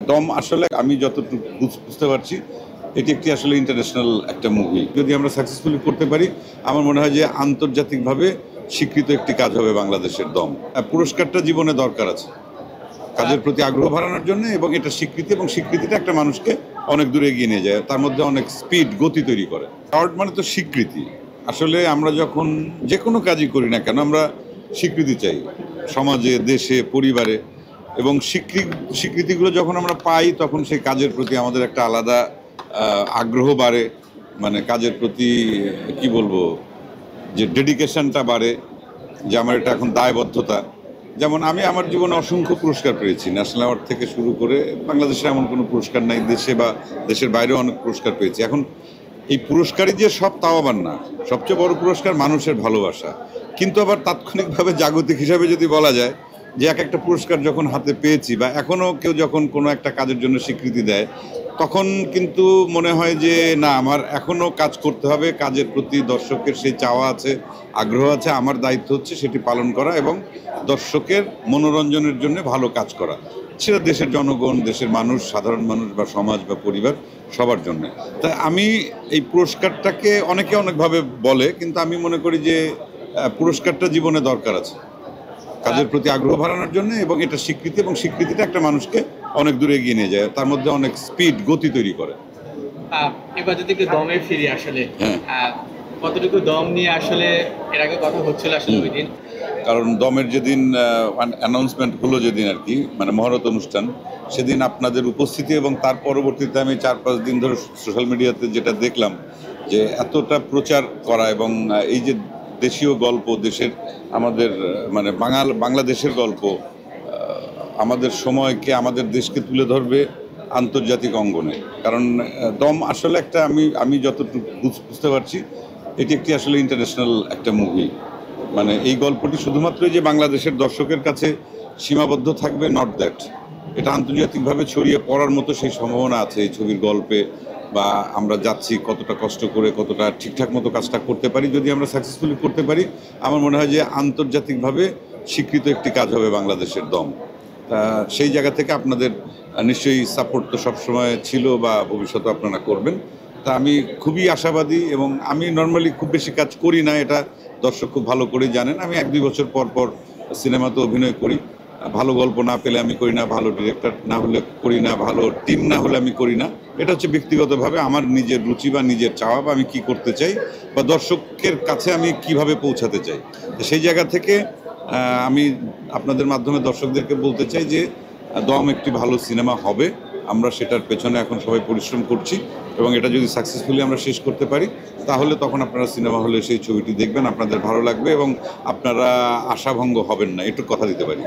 দম আসলে আমি যতটুকু বুঝতে পারছি এটি একটি আসলে ইন্টারন্যাশনাল একটা মুভি। যদি আমরা সাকসেসফুলি করতে পারি আমার মনে হয় যে আন্তর্জাতিকভাবে স্বীকৃত একটি কাজ হবে বাংলাদেশের দম। পুরস্কারটা জীবনে দরকার আছে কাজের প্রতি আগ্রহ বাড়ানোর জন্য, এবং এটা স্বীকৃতি, এবং স্বীকৃতিটা একটা মানুষকে অনেক দূরে এগিয়ে নিয়ে যায়, তার মধ্যে অনেক স্পিড গতি তৈরি করে। অ্যাওয়ার্ড মানে তো স্বীকৃতি। আসলে আমরা যখন যে কোনো কাজই করি না কেন আমরা স্বীকৃতি চাই সমাজে, দেশে, পরিবারে, এবং স্বীকৃতিগুলো যখন আমরা পাই তখন সেই কাজের প্রতি আমাদের একটা আলাদা আগ্রহ বাড়ে, মানে কাজের প্রতি কি বলবো, যে ডেডিকেশনটা বাড়ে, যে আমার এটা এখন দায়বদ্ধতা। যেমন আমি আমার জীবনে অসংখ্য পুরস্কার পেয়েছি, ন্যাশনাল অ্যাওয়ার্ড থেকে শুরু করে বাংলাদেশে এমন কোনো পুরস্কার নাই, দেশে বা দেশের বাইরেও অনেক পুরস্কার পেয়েছি। এখন এই পুরস্কারই যে সব তাও আবার না, সবচেয়ে বড় পুরস্কার মানুষের ভালোবাসা। কিন্তু আবার তাৎক্ষণিকভাবে জাগতিক হিসাবে যদি বলা যায় যে এক একটা পুরস্কার যখন হাতে পেয়েছি বা এখনও কেউ যখন কোনো একটা কাজের জন্য স্বীকৃতি দেয় তখন কিন্তু মনে হয় যে না, আমার এখনও কাজ করতে হবে, কাজের প্রতি দর্শকের সেই চাওয়া আছে, আগ্রহ আছে, আমার দায়িত্ব হচ্ছে সেটি পালন করা এবং দর্শকের মনোরঞ্জনের জন্য ভালো কাজ করা, সেটা দেশের জনগণ, দেশের মানুষ, সাধারণ মানুষ বা সমাজ বা পরিবার সবার জন্য। তাই আমি এই পুরস্কারটাকে অনেকে অনেকভাবে বলে, কিন্তু আমি মনে করি যে পুরস্কারটা জীবনে দরকার আছে কাজের প্রতি আগ্রহ বাড়ানোর জন্য, এবং এটা স্বীকৃতি, এবং স্বীকৃতিটা একটা মানুষকে অনেক দূরে এগিয়ে নিয়ে যায়, তার মধ্যে অনেক স্পিড গতি তৈরি করে। এবার যদি একটু দমে ফিরি, আসলে কতটুকু দম নিয়ে আসলে এর আগে কথা হচ্ছিল আসলে ওই দিন? কারণ দমের যেদিন অ্যানাউন্সমেন্ট হলো, যেদিন আর কি মানে মহরত অনুষ্ঠান, সেদিন আপনাদের উপস্থিতি এবং তার পরবর্তীতে আমি 4-5 দিন ধরে সোশ্যাল মিডিয়াতে যেটা দেখলাম যে এতটা প্রচার করা, এবং এই যে দেশীয় গল্প, দেশের আমাদের মানে বাংলাদেশের গল্প আমাদের সময়কে, আমাদের দেশকে তুলে ধরবে আন্তর্জাতিক অঙ্গনে। কারণ দম আসলে একটা আমি যতটুকু বুঝতে পারছি এটি একটি আসলে ইন্টারন্যাশনাল একটা মুভি। মানে এই গল্পটি শুধুমাত্র যে বাংলাদেশের দর্শকের কাছে সীমাবদ্ধ থাকবে, নট দ্যাট, এটা আন্তর্জাতিকভাবে ছড়িয়ে পড়ার মতো সেই সম্ভাবনা আছে এই ছবির গল্পে। বা আমরা যাচ্ছি কতটা কষ্ট করে, কতটা ঠিকঠাক মতো কাজটা করতে পারি, যদি আমরা সাকসেসফুলি করতে পারি আমার মনে হয় যে আন্তর্জাতিকভাবে স্বীকৃত একটি কাজ হবে বাংলাদেশের দম। তা সেই জায়গা থেকে আপনাদের নিশ্চয়ই সাপোর্ট তো সবসময় ছিল বা ভবিষ্যতে আপনারা করবেন। তা আমি খুবই আশাবাদী, এবং আমি নর্মালি খুব বেশি কাজ করি না, এটা দর্শক খুব ভালো করেই জানেন। আমি 1-2 বছর পর পর সিনেমাতে অভিনয় করি, ভালো গল্প না পেলে আমি করি না, ভালো ডিরেক্টর না হলে করি না, ভালো টিম না হলে আমি করি না। এটা হচ্ছে ব্যক্তিগতভাবে আমার নিজের রুচি বা নিজের চাওয়া, বা আমি কী করতে চাই বা দর্শকের কাছে আমি কিভাবে পৌঁছাতে চাই। সেই জায়গা থেকে আমি আপনাদের মাধ্যমে দর্শকদেরকে বলতে চাই যে দম একটি ভালো সিনেমা হবে, আমরা সেটার পেছনে এখন সবাই পরিশ্রম করছি, এবং এটা যদি সাকসেসফুলি আমরা শেষ করতে পারি তাহলে তখন আপনারা সিনেমা হলে সেই ছবিটি দেখবেন, আপনাদের ভালো লাগবে এবং আপনারা আশাভঙ্গ হবেন না, এটুকু কথা দিতে পারি।